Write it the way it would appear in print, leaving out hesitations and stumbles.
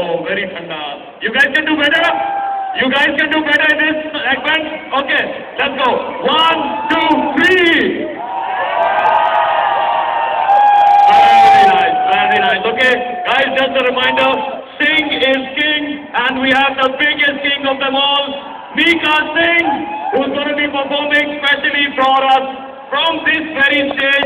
Oh, very thanda. You guys can do better? You guys can do better in this segment? Okay, let's go. 1, 2, 3. Very nice, very nice. Okay, guys, just a reminder, Singh is king, and we have the biggest king of them all, Mika Singh, who's going to be performing specially for us from this very stage.